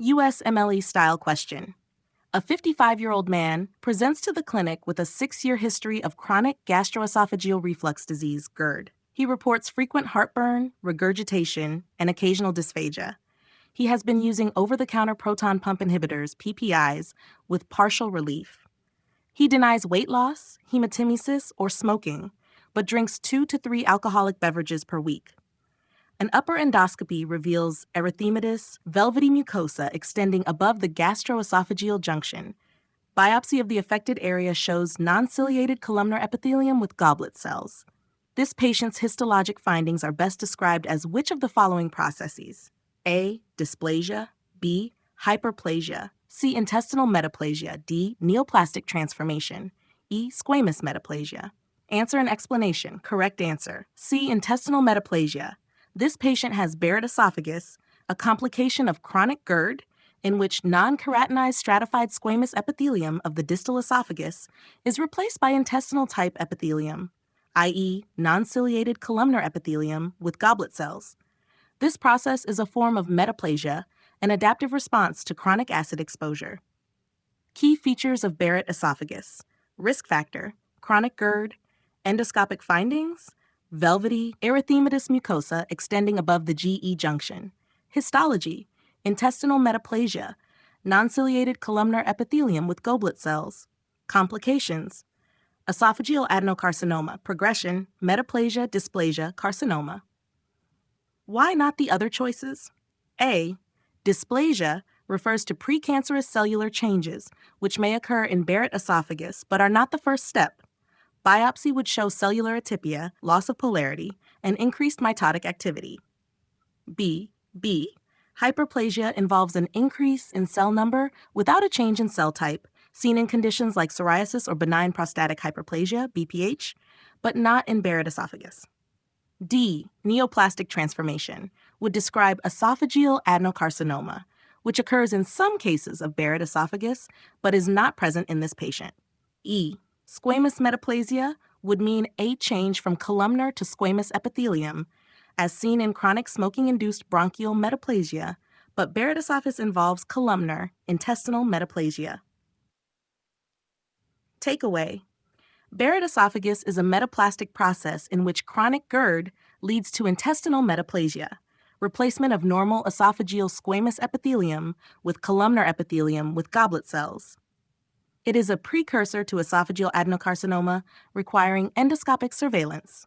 USMLE style question. A 55-year-old man presents to the clinic with a 6-year history of chronic gastroesophageal reflux disease, GERD. He reports frequent heartburn, regurgitation, and occasional dysphagia. He has been using over-the-counter proton pump inhibitors, PPIs, with partial relief. He denies weight loss, hematemesis, or smoking, but drinks 2 to 3 alcoholic beverages per week. An upper endoscopy reveals erythematous, velvety mucosa extending above the gastroesophageal junction. Biopsy of the affected area shows non-ciliated columnar epithelium with goblet cells. This patient's histologic findings are best described as which of the following processes? A. Dysplasia. B. Hyperplasia. C. Intestinal metaplasia. D. Neoplastic transformation. E. Squamous metaplasia. Answer and explanation. Correct answer. C. Intestinal metaplasia. This patient has Barrett esophagus, a complication of chronic GERD, in which non-keratinized stratified squamous epithelium of the distal esophagus is replaced by intestinal-type epithelium, i.e., non-ciliated columnar epithelium with goblet cells. This process is a form of metaplasia, an adaptive response to chronic acid exposure. Key features of Barrett esophagus: risk factor, chronic GERD, endoscopic findings, velvety, erythematous mucosa extending above the GE junction. Histology: intestinal metaplasia, non-ciliated columnar epithelium with goblet cells. Complications: esophageal adenocarcinoma, progression, metaplasia, dysplasia, carcinoma. Why not the other choices? A. Dysplasia refers to precancerous cellular changes, which may occur in Barrett esophagus but are not the first step. Biopsy would show cellular atypia, loss of polarity, and increased mitotic activity. B. Hyperplasia involves an increase in cell number without a change in cell type, seen in conditions like psoriasis or benign prostatic hyperplasia, BPH, but not in Barrett esophagus. D. Neoplastic transformation would describe esophageal adenocarcinoma, which occurs in some cases of Barrett esophagus but is not present in this patient. E. Squamous metaplasia would mean a change from columnar to squamous epithelium, as seen in chronic smoking-induced bronchial metaplasia, but Barrett esophagus involves columnar, intestinal metaplasia. Takeaway: Barrett esophagus is a metaplastic process in which chronic GERD leads to intestinal metaplasia, replacement of normal esophageal squamous epithelium with columnar epithelium with goblet cells. It is a precursor to esophageal adenocarcinoma requiring endoscopic surveillance.